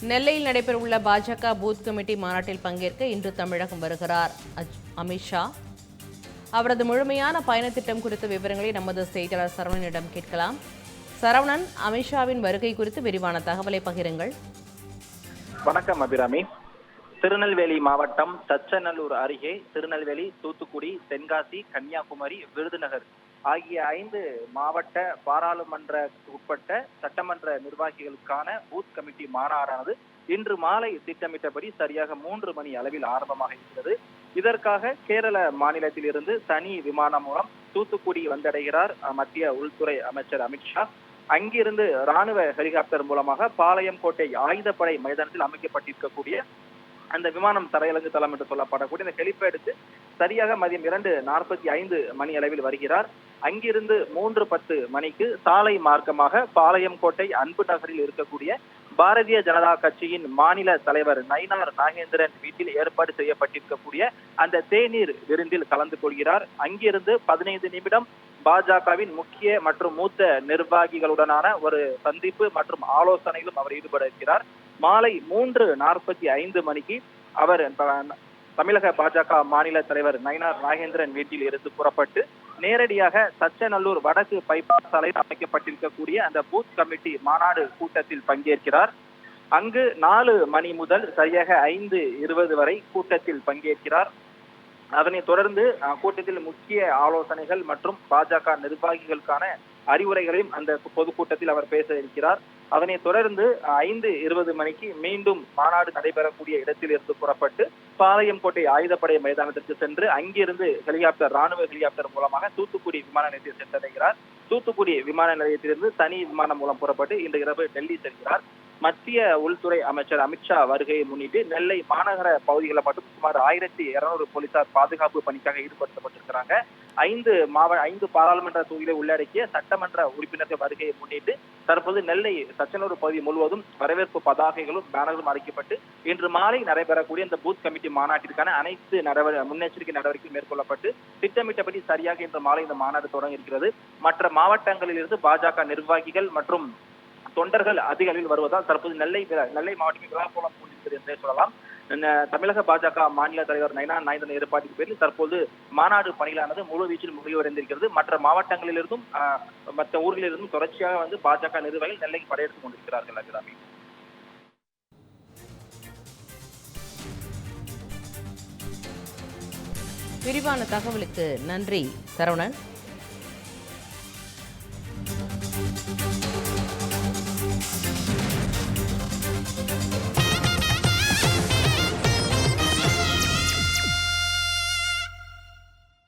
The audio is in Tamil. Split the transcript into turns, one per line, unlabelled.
நெல்லையில் நடைபெறவுள்ள பாஜக பூத் கமிட்டி மாநாட்டில் பங்கேற்க இன்று தமிழகம் வருகிறார் அமித்ஷா. அவரது முழுமையான பயணத்திட்டம் குறித்த விவரங்களை நமது செய்தியாளர் சரவணனிடம் கேட்கலாம். சரவணன், அமித்ஷாவின் வருகை குறித்து விரிவான தகவலை பகிருங்கள்.
வணக்கம் அபிராமி. திருநெல்வேலி மாவட்டம் தச்சநல்லூர் அருகே திருநெல்வேலி, தூத்துக்குடி, தென்காசி, கன்னியாகுமரி, விருதுநகர் ஆகிய 5 மாவட்ட பாராளுமன்ற உட்பட்ட சட்டமன்ற நிர்வாகிகளுக்கான பூத் கமிட்டி மாநாடானது இன்று மாலை திட்டமிட்டபடி சரியாக 3 மணி அளவில் ஆரம்பமாக இருக்கிறது. இதற்காக கேரள மாநிலத்தில் இருந்து தனி விமானம் மூலம் தூத்துக்குடி வந்தடைகிறார் மத்திய உள்துறை அமைச்சர் அமித்ஷா. அங்கிருந்து ராணுவ ஹெலிகாப்டர் மூலமாக பாளையங்கோட்டை ஆயுதப்படை மைதானத்தில் அமைக்கப்பட்டிருக்கக்கூடிய அந்த விமானம் தரையிறங்கு தளம் என்று சொல்லப்படக்கூடிய இந்த ஹெலிபேடுக்கு சரியாக மதியம் 2:45 மணி அளவில் வருகிறார். அங்கிருந்து 3:10 மணிக்கு சாலை மார்க்கமாக பாளையங்கோட்டை அன்பு நகரில் இருக்கக்கூடிய பாரதிய ஜனதா கட்சியின் மாநில தலைவர் நயினார் நாகேந்திரன் வீட்டில் ஏற்பாடு செய்யப்பட்டிருக்கக்கூடிய அந்த தேநீர் விருந்தில் கலந்து கொள்கிறார். அங்கிருந்து 15 நிமிடம் பாஜகவின் முக்கிய மற்றும் மூத்த நிர்வாகிகளுடனான ஒரு சந்திப்பு மற்றும் ஆலோசனையிலும் அவர் ஈடுபட இருக்கிறார். மாலை 3:45 மணிக்கு அவர் தமிழக பாஜக மாநில தலைவர் நயினார் நாகேந்திரன் வீட்டில் இருந்து புறப்பட்டு நேரடியாக தச்சநல்லூர் வடக்கு பைபாஸ் சாலையில் அமைக்கப்பட்டிருக்கக்கூடிய அந்த பூத் கமிட்டி மாநாடு கூட்டத்தில் பங்கேற்கிறார். அங்கு 4 மணி முதல் சரியாக 5:20 வரை கூட்டத்தில் பங்கேற்கிறார். அதனைத் தொடர்ந்து கூட்டத்தில் முக்கிய ஆலோசனைகள் மற்றும் பாஜக நிர்வாகிகளுக்கான அறிவுரைகளையும் அந்த பொதுக்கூட்டத்தில் அவர் பேச இருக்கிறார். அதனைத் தொடர்ந்து 5:20 மணிக்கு மீண்டும் மாநாடு நடைபெறக்கூடிய இடத்தில் இருந்து புறப்பட்டு பாளையங்கோட்டை ஆயுதப்படை மைதானத்திற்கு சென்று அங்கிருந்து ராணுவ ஹெலிகாப்டர் மூலமாக தூத்துக்குடி விமான நிலையத்தில் சென்றடைகிறார். தூத்துக்குடி விமான நிலையத்திலிருந்து தனி விமானம் மூலம் புறப்பட்டு இன்று இரவு டெல்லி செல்கிறார். மத்திய உள்துறை அமைச்சர் அமித்ஷா வருகையை முன்னிட்டு நெல்லை மாநகர பகுதிகளில் மட்டும் சுமார் 1200 போலீசார் பாதுகாப்பு பணிக்காக ஈடுபடுத்தப்பட்டிருக்கிறாங்க. 5 பாராளுமன்ற தொகுதிகளை உள்ளடக்கிய சட்டமன்ற உறுப்பினர்கள் வருகையை முன்னிட்டு தற்போது நெல்லை தச்சநல்லூர் பகுதி முழுவதும் வரவேற்பு பதாகைகளும் பேனர்களும் அளிக்கப்பட்டு இன்று மாலை நடைபெறக்கூடிய இந்த பூத் கமிட்டி மாநாட்டிற்கான அனைத்து முன்னெச்சரிக்கை நடவடிக்கை மேற்கொள்ளப்பட்டு திட்டமிட்டபடி சரியாக இன்று மாலை இந்த மாநாடு தொடங்க இருக்கிறது. மற்ற மாவட்டங்களில் இருந்து பாஜக நிர்வாகிகள் மற்றும் தொண்டர்கள் அதிக அளவில் வருவதால் தற்போது நெல்லை மாவட்டத்தில் விழாக்கோலம் பூண்டிருக்கிறது என்றே சொல்லலாம். தமிழக பாஜக மாநில தலைவர் நயினார் நாகேந்திரன் ஏற்பாட்டின் பேரில் தற்போது மாநாடு பணிகளானது முழு வீச்சில் முடிவடைந்திருக்கிறது. மற்ற மாவட்டங்களிலிருந்தும் மற்ற ஊர்களிலிருந்தும் தொடர்ச்சியாக பாஜக நிர்வாகிகள் நெல்லைக்கு படையெடுத்துக் கொண்டிருக்கிறார்கள். அபிராமி,
விரிவான தகவலுக்கு நன்றி சரவணன்.